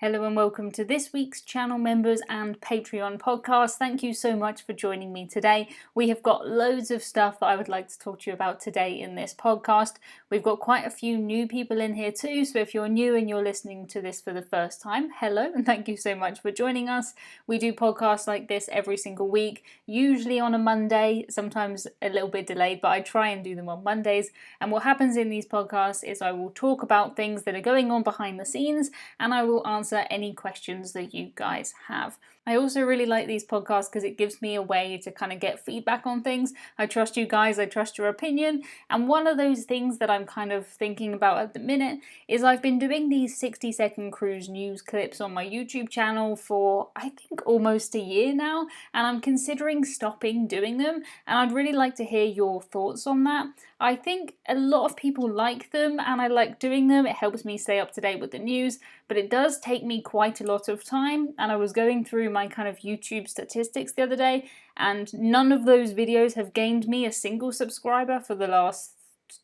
Hello and welcome to this week's channel members and Patreon podcast. Thank you so much for joining me today. We have got loads of stuff that I would like to talk to you about today in this podcast. We've got quite a few new people in here too, so if you're new and you're listening to this for the first time, hello and thank you so much for joining us. We do podcasts like this every single week, usually on a Monday, sometimes a little bit delayed, but I try and do them on Mondays. And what happens in these podcasts is I will talk about things that are going on behind the scenes and I will answer any questions that you guys have. I also really like these podcasts because it gives me a way to kind of get feedback on things. I trust you guys, I trust your opinion, and one of those things that I'm kind of thinking about at the minute is I've been doing these 60-second cruise news clips on my YouTube channel for I think almost a year now, and I'm considering stopping doing them, and I'd really like to hear your thoughts on that. I think a lot of people like them and I like doing them. It helps me stay up to date with the news, but it does take me quite a lot of time, and I was going through my kind of YouTube statistics the other day and none of those videos have gained me a single subscriber for the last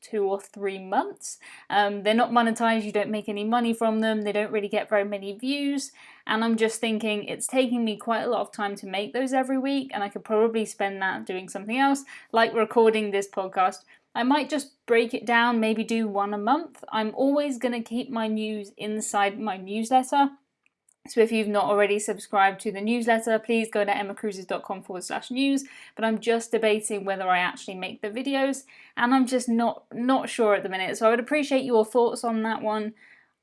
2 or 3 months. They're not monetized, you don't make any money from them, they don't really get very many views, and I'm just thinking it's taking me quite a lot of time to make those every week and I could probably spend that doing something else like recording this podcast. I might just break it down, maybe do one a month. I'm always going to keep my news inside my newsletter. So if you've not already subscribed to the newsletter, please go to emmacruises.com/news. But I'm just debating whether I actually make the videos, and I'm just not sure at the minute. So I would appreciate your thoughts on that one.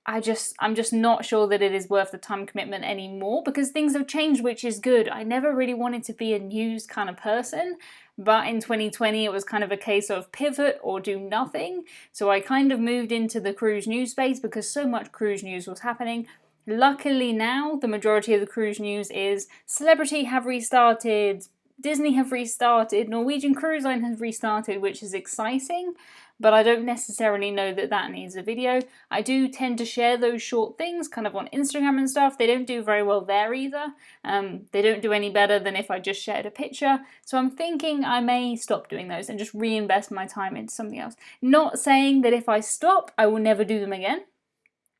I'm just not sure that it is worth the time commitment anymore because things have changed, which is good. I never really wanted to be a news kind of person, but in 2020 it was kind of a case of pivot or do nothing. So I kind of moved into the cruise news space because so much cruise news was happening. Luckily now, the majority of the cruise news is Celebrity have restarted, Disney have restarted, Norwegian Cruise Line has restarted, which is exciting, but I don't necessarily know that that needs a video. I do tend to share those short things kind of on Instagram and stuff. They don't do very well there either. They don't do any better than if I just shared a picture. So I'm thinking I may stop doing those and just reinvest my time into something else. Not saying that if I stop, I will never do them again,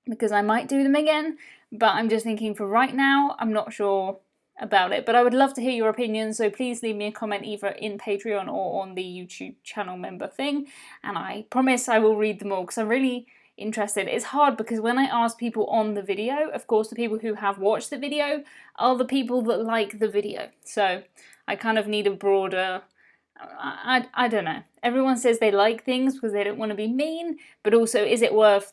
because I might do them again, but I'm just thinking for right now, I'm not sure about it. But I would love to hear your opinions, so please leave me a comment either in Patreon or on the YouTube channel member thing, and I promise I will read them all because I'm really interested. It's hard because when I ask people on the video, of course the people who have watched the video are the people that like the video, so I kind of need a broader... I don't know. Everyone says they like things because they don't want to be mean, but also is it worth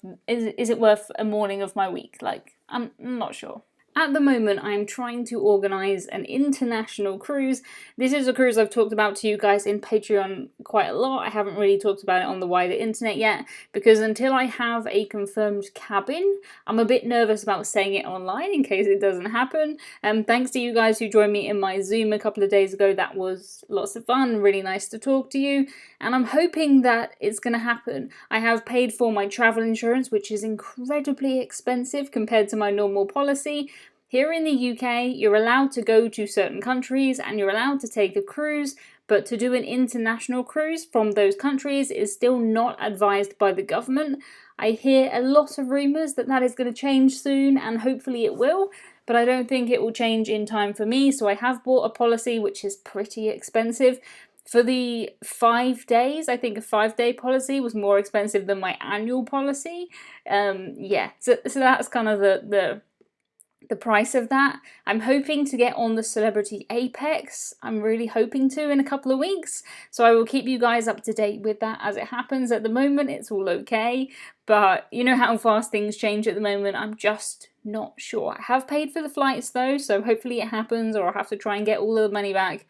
a morning of my week? Like, I'm not sure. At the moment, I'm trying to organise an international cruise. This is a cruise I've talked about to you guys in Patreon quite a lot. I haven't really talked about it on the wider internet yet, because until I have a confirmed cabin, I'm a bit nervous about saying it online in case it doesn't happen. Thanks to you guys who joined me in my Zoom a couple of days ago. That was lots of fun, really nice to talk to you, and I'm hoping that it's going to happen. I have paid for my travel insurance, which is incredibly expensive compared to my normal policy. Here in the UK, you're allowed to go to certain countries and you're allowed to take a cruise, but to do an international cruise from those countries is still not advised by the government. I hear a lot of rumours that that is going to change soon, and hopefully it will, but I don't think it will change in time for me, so I have bought a policy which is pretty expensive. For the 5 days, I think a 5-day policy was more expensive than my annual policy. Yeah, so that's kind of the price of that. I'm hoping to get on the Celebrity Apex. I'm really hoping to in a couple of weeks. So I will keep you guys up to date with that as it happens. At the moment, it's all okay. But you know how fast things change at the moment. I'm just not sure. I have paid for the flights though, so hopefully it happens, or I'll have to try and get all of the money back.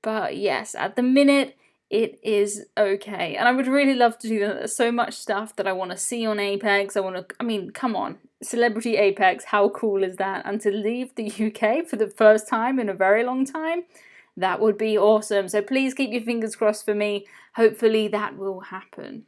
But yes, at the minute, it is okay. And I would really love to do that. There's so much stuff that I want to see on Apex. I mean, come on. Celebrity Apex, how cool is that? And to leave the UK for the first time in a very long time, that would be awesome. So please keep your fingers crossed for me. Hopefully that will happen.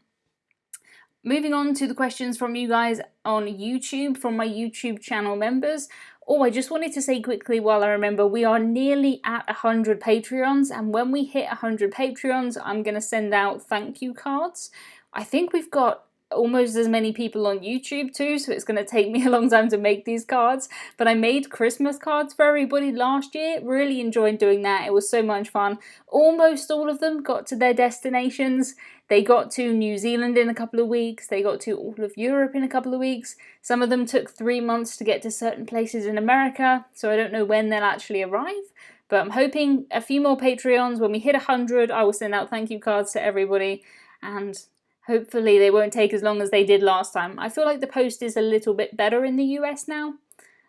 Moving on to the questions from you guys on YouTube, from my YouTube channel members. Oh, I just wanted to say quickly while I remember, we are nearly at 100 Patreons, and when we hit 100 Patreons, I'm going to send out thank you cards. I think we've got almost as many people on YouTube too, so it's going to take me a long time to make these cards. But I made Christmas cards for everybody last year. Really enjoyed doing that. It was so much fun. Almost all of them got to their destinations. They got to New Zealand in a couple of weeks. They got to all of Europe in a couple of weeks. Some of them took 3 months to get to certain places in America, so I don't know when they'll actually arrive. But I'm hoping a few more Patreons. When we hit 100, I will send out thank you cards to everybody, and hopefully they won't take as long as they did last time. I feel like the post is a little bit better in the US now.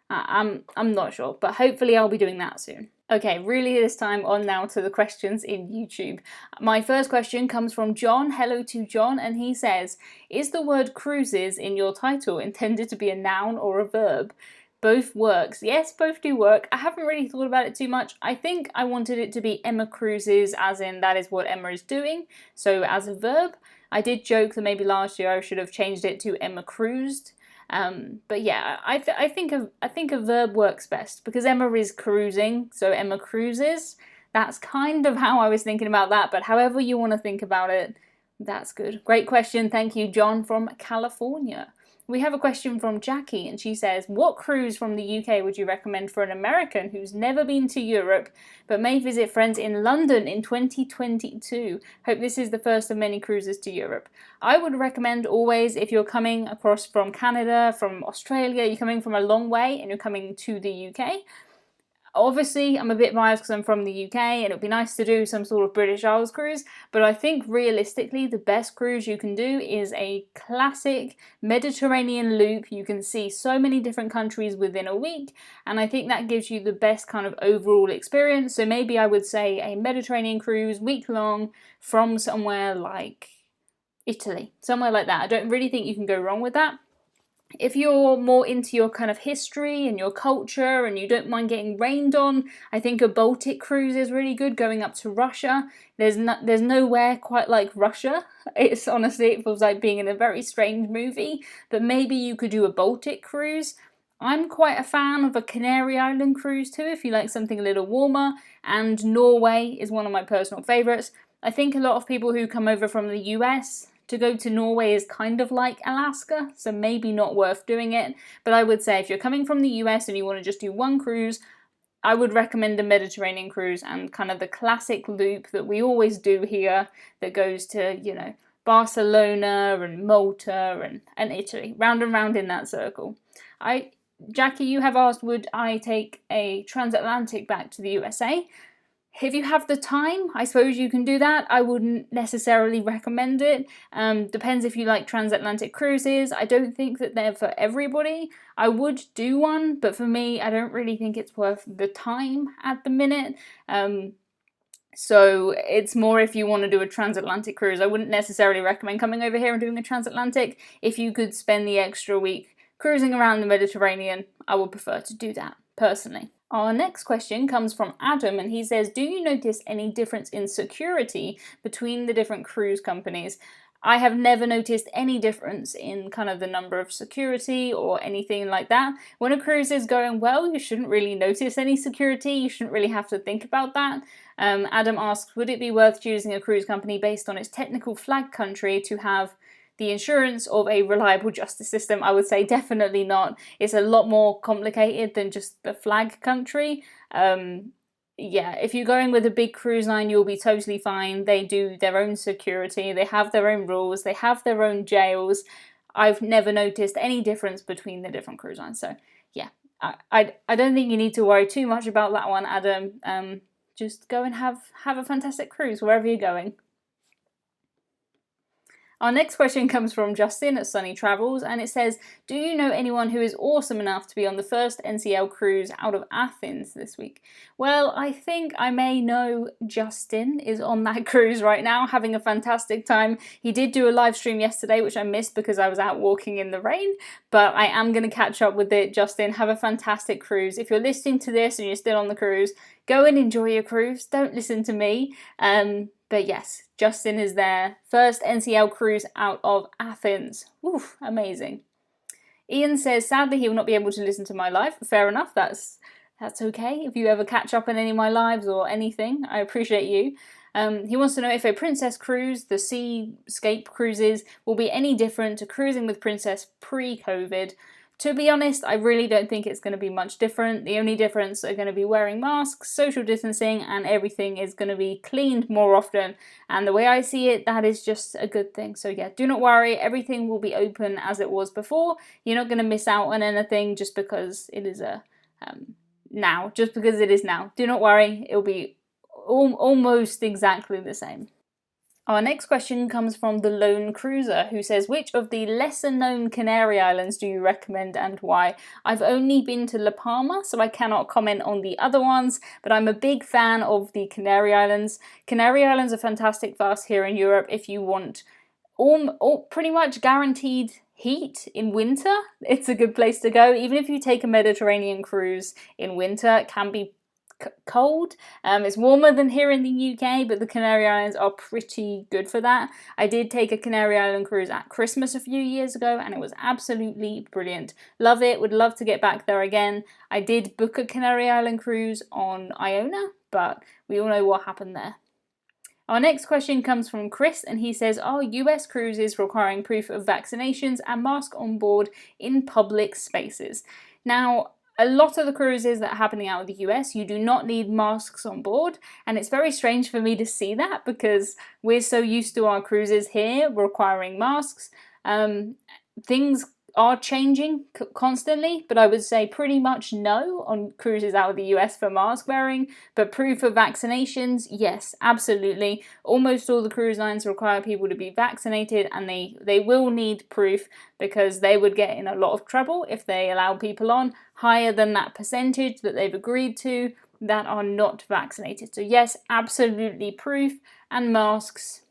I'm not sure, but hopefully I'll be doing that soon. Okay, really this time on now to the questions in YouTube. My first question comes from John. Hello to John, and he says, is the word cruises in your title intended to be a noun or a verb? Both works. Yes, both do work. I haven't really thought about it too much. I think I wanted it to be Emma cruises, as in that is what Emma is doing. So as a verb, I did joke that maybe last year I should have changed it to Emma cruised. But yeah, I think a verb works best because Emma is cruising, so Emma cruises. That's kind of how I was thinking about that, but however you want to think about it, that's good. Great question. Thank you, John from California. We have a question from Jackie, and she says, what cruise from the UK would you recommend for an American who's never been to Europe but may visit friends in London in 2022? Hope this is the first of many cruises to Europe. I would recommend always, if you're coming across from Canada, from Australia, you're coming from a long way and you're coming to the UK. Obviously, I'm a bit biased because I'm from the UK and it would be nice to do some sort of British Isles cruise, but I think realistically the best cruise you can do is a classic Mediterranean loop. You can see so many different countries within a week, and I think that gives you the best kind of overall experience. So maybe I would say a Mediterranean cruise, week-long, from somewhere like Italy, somewhere like that. I don't really think you can go wrong with that. If you're more into your kind of history and your culture and you don't mind getting rained on, I think a Baltic cruise is really good, going up to Russia. There's nowhere quite like Russia. It's honestly, it feels like being in a very strange movie, but maybe you could do a Baltic cruise. I'm quite a fan of a Canary Island cruise too, if you like something a little warmer, and Norway is one of my personal favourites. I think a lot of people who come over from the US to go to Norway is kind of like Alaska, so maybe not worth doing it. But I would say if you're coming from the US and you want to just do one cruise, I would recommend a Mediterranean cruise and kind of the classic loop that we always do here that goes to, you know, Barcelona and Malta and Italy, round and round in that circle. Jackie, you have asked, would I take a transatlantic back to the USA? If you have the time, I suppose you can do that. I wouldn't necessarily recommend it. Depends if you like transatlantic cruises. I don't think that they're for everybody. I would do one, but for me, I don't really think it's worth the time at the minute. So it's more if you want to do a transatlantic cruise. I wouldn't necessarily recommend coming over here and doing a transatlantic. If you could spend the extra week cruising around the Mediterranean, I would prefer to do that, personally. Our next question comes from Adam, and he says, do you notice any difference in security between the different cruise companies? I have never noticed any difference in kind of the number of security or anything like that. When a cruise is going well, you shouldn't really notice any security. You shouldn't really have to think about that. Adam asks, would it be worth choosing a cruise company based on its technical flag country to have the insurance of a reliable justice system? I would say definitely not. It's a lot more complicated than just the flag country. Yeah, if you're going with a big cruise line, you'll be totally fine. They do their own security, they have their own rules, they have their own jails. I've never noticed any difference between the different cruise lines. So yeah, I don't think you need to worry too much about that one, Adam. Just go and have a fantastic cruise wherever you're going. Our next question comes from Justin at Sunny Travels, and it says, do you know anyone who is awesome enough to be on the first NCL cruise out of Athens this week? Well, I think I may know Justin is on that cruise right now, having a fantastic time. He did do a live stream yesterday, which I missed because I was out walking in the rain, but I am going to catch up with it. Justin, have a fantastic cruise. If you're listening to this and you're still on the cruise, go and enjoy your cruise. Don't listen to me. But yes, Justin is there. First NCL cruise out of Athens. Oof, amazing. Ian says, sadly he will not be able to listen to my live. Fair enough, that's okay. If you ever catch up on any of my lives or anything, I appreciate you. He wants to know if a Princess cruise, the seascape cruises, will be any different to cruising with Princess pre-COVID. To be honest, I really don't think it's going to be much different. The only difference are going to be wearing masks, social distancing, and everything is going to be cleaned more often. And the way I see it, that is just a good thing. So yeah, do not worry. Everything will be open as it was before. You're not going to miss out on anything just because it is now. Just because it is now. Do not worry. It'll be almost exactly the same. Our next question comes from the Lone Cruiser, who says, which of the lesser known Canary Islands do you recommend and why? I've only been to La Palma, so I cannot comment on the other ones, but I'm a big fan of the Canary Islands. Canary Islands are fantastic for us here in Europe if you want all pretty much guaranteed heat in winter. It's a good place to go. Even if you take a Mediterranean cruise in winter, it can be cold. It's warmer than here in the UK, but the Canary Islands are pretty good for that. I did take a Canary Island cruise at Christmas a few years ago and it was absolutely brilliant. Love it, would love to get back there again. I did book a Canary Island cruise on Iona, but we all know what happened there. Our next question comes from Chris and he says, are US cruises requiring proof of vaccinations and mask on board in public spaces? Now, a lot of the cruises that are happening out of the US, you do not need masks on board, and it's very strange for me to see that because we're so used to our cruises here requiring masks. Things are changing constantly, but I would say pretty much no on cruises out of the US for mask wearing, but proof of vaccinations, yes, absolutely. Almost all the cruise lines require people to be vaccinated, and they will need proof because they would get in a lot of trouble if they allow people on higher than that percentage that they've agreed to that are not vaccinated. So yes, absolutely proof, and masks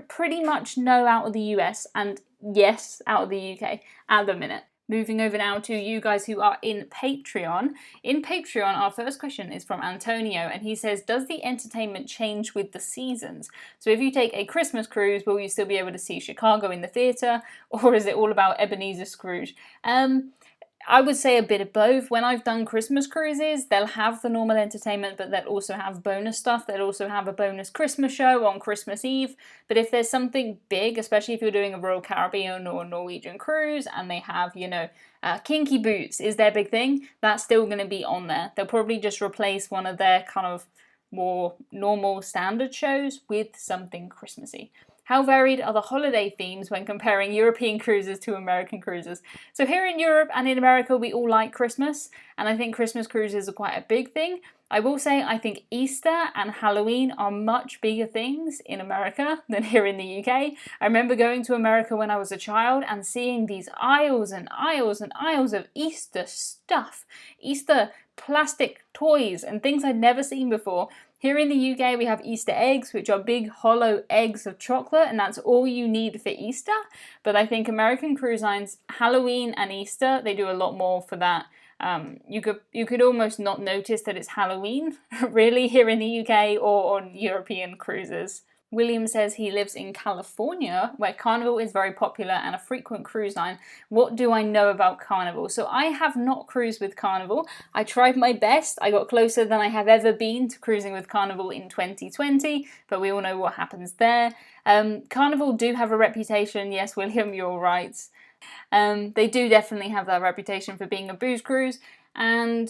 pretty much no out of the US, and yes out of the UK at the minute. Moving over now to you guys who are in Patreon. In Patreon, our first question is from Antonio, and he says, does the entertainment change with the seasons? So if you take a Christmas cruise, will you still be able to see Chicago in the theatre, or is it all about Ebenezer Scrooge? I would say a bit of both. When I've done Christmas cruises, they'll have the normal entertainment, but they'll also have bonus stuff. They'll also have a bonus Christmas show on Christmas Eve. But if there's something big, especially if you're doing a Royal Caribbean or Norwegian cruise, and they have, Kinky Boots is their big thing, that's still going to be on there. They'll probably just replace one of their kind of more normal standard shows with something Christmassy. How varied are the holiday themes when comparing European cruises to American cruises? So here in Europe and in America, we all like Christmas, and I think Christmas cruises are quite a big thing. I will say I think Easter and Halloween are much bigger things in America than here in the UK. I remember going to America when I was a child and seeing these aisles and aisles and aisles of Easter stuff, Easter plastic toys and things I'd never seen before. Here in the UK, we have Easter eggs, which are big hollow eggs of chocolate, and that's all you need for Easter. But I think American cruise lines, Halloween and Easter, they do a lot more for that. You could almost not notice that it's Halloween, really, here in the UK or on European cruises. William says he lives in California, where Carnival is very popular and a frequent cruise line. What do I know about Carnival? So I have not cruised with Carnival. I tried my best. I got closer than I have ever been to cruising with Carnival in 2020, but we all know what happens there. Carnival do have a reputation. Yes, William, you're right. They do definitely have that reputation for being a booze cruise, and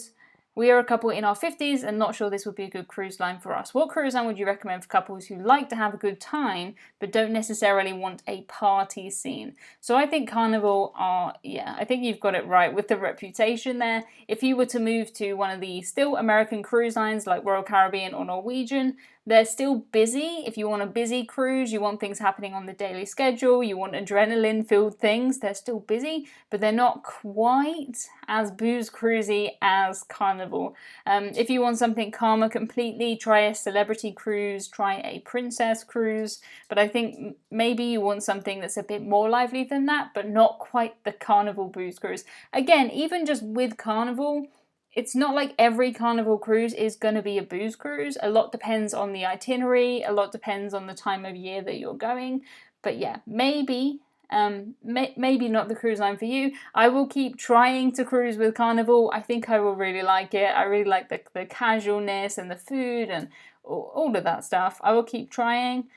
we are a couple in our 50s and not sure this would be a good cruise line for us. What cruise line would you recommend for couples who like to have a good time but don't necessarily want a party scene? So I think Carnival I think you've got it right with the reputation there. If you were to move to one of the still American cruise lines like Royal Caribbean or Norwegian, they're still busy. If you want a busy cruise, you want things happening on the daily schedule, you want adrenaline-filled things, they're still busy, but they're not quite as booze cruisy as Carnival. If you want something calmer completely, try a celebrity cruise, try a princess cruise, but I think maybe you want something that's a bit more lively than that, but not quite the Carnival booze cruise. Again, even just with Carnival, it's not like every Carnival cruise is going to be a booze cruise. A lot depends on the itinerary. A lot depends on the time of year that you're going. But yeah, maybe not the cruise line for you. I will keep trying to cruise with Carnival. I think I will really like it. I really like the casualness and the food and all of that stuff. I will keep trying.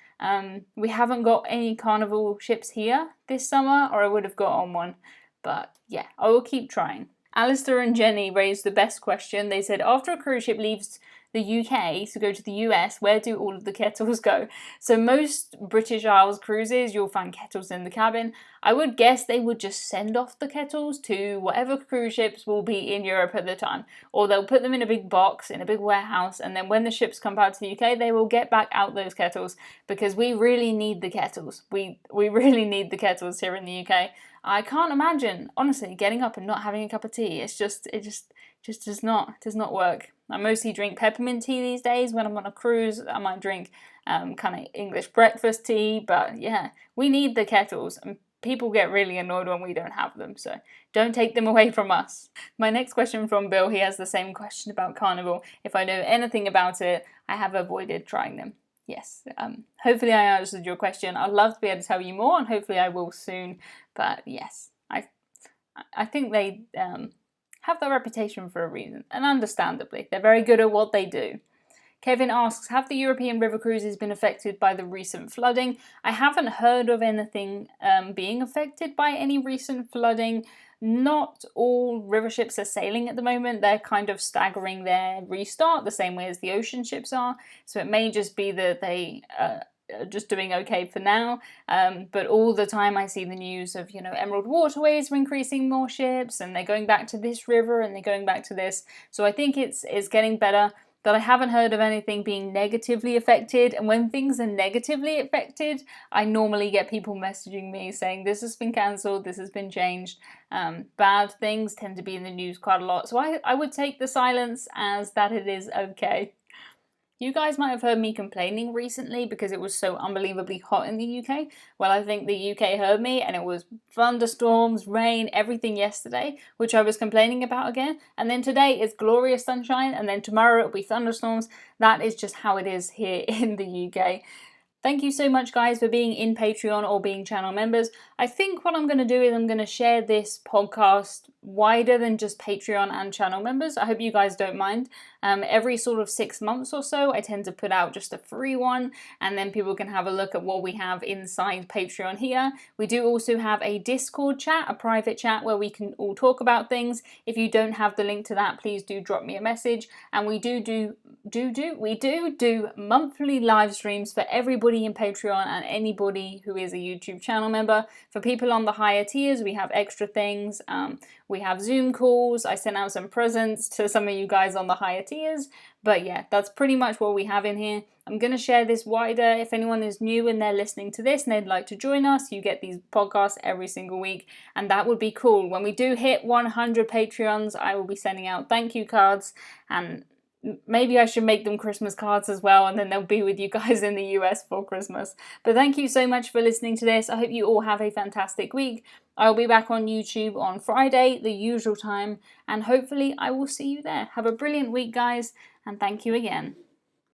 We haven't got any Carnival ships here this summer, or I would have got on one. But yeah, I will keep trying. Alistair and Jenny raised the best question. They said, after a cruise ship leaves the UK to go to the US, where do all of the kettles go? So most British Isles cruises, you'll find kettles in the cabin. I would guess they would just send off the kettles to whatever cruise ships will be in Europe at the time. Or they'll put them in a big box, in a big warehouse, and then when the ships come back to the UK, they will get back out those kettles, because we really need the kettles. We really need the kettles here in the UK. I can't imagine, honestly, getting up and not having a cup of tea. It just does not work. I mostly drink peppermint tea these days. When I'm on a cruise, I might drink kind of English breakfast tea. But yeah, we need the kettles, and people get really annoyed when we don't have them. So don't take them away from us. My next question from Bill, he has the same question about Carnival. If I know anything about it, I have avoided trying them. Yes, hopefully I answered your question. I'd love to be able to tell you more, and hopefully I will soon. But yes, I think they have that reputation for a reason, and understandably. They're very good at what they do. Kevin asks, have the European river cruises been affected by the recent flooding? I haven't heard of anything being affected by any recent flooding. Not all river ships are sailing at the moment. They're kind of staggering their restart the same way as the ocean ships are. So it may just be that they are just doing okay for now. But all the time I see the news of, Emerald Waterways are increasing more ships, and they're going back to this river, and they're going back to this. So I think it's getting better. But I haven't heard of anything being negatively affected. And when things are negatively affected, I normally get people messaging me saying this has been cancelled, this has been changed. Bad things tend to be in the news quite a lot. So I would take the silence as that it is okay. You guys might have heard me complaining recently because it was so unbelievably hot in the UK. Well, I think the UK heard me, and it was thunderstorms, rain, everything yesterday, which I was complaining about again. And then today it's glorious sunshine, and then tomorrow it'll be thunderstorms. That is just how it is here in the UK. Thank you so much, guys, for being in Patreon or being channel members. I think what I'm going to do is I'm going to share this podcast wider than just Patreon and channel members. I hope you guys don't mind. Every sort of 6 months or so, I tend to put out just a free one, and then people can have a look at what we have inside Patreon here. We do also have a Discord chat, a private chat where we can all talk about things. If you don't have the link to that, please do drop me a message. And we do monthly live streams for everybody in Patreon and anybody who is a YouTube channel member. For people on the higher tiers, we have extra things. We have Zoom calls. I sent out some presents to some of you guys on the higher tiers. But yeah, that's pretty much what we have in here. I'm going to share this wider. If anyone is new and they're listening to this and they'd like to join us, you get these podcasts every single week. And that would be cool. When we do hit 100 Patreons, I will be sending out thank you cards, and maybe I should make them Christmas cards as well, and then they'll be with you guys in the US for Christmas. But thank you so much for listening to this. I hope you all have a fantastic week. I'll be back on YouTube on Friday, the usual time, and hopefully I will see you there. Have a brilliant week, guys, and thank you again.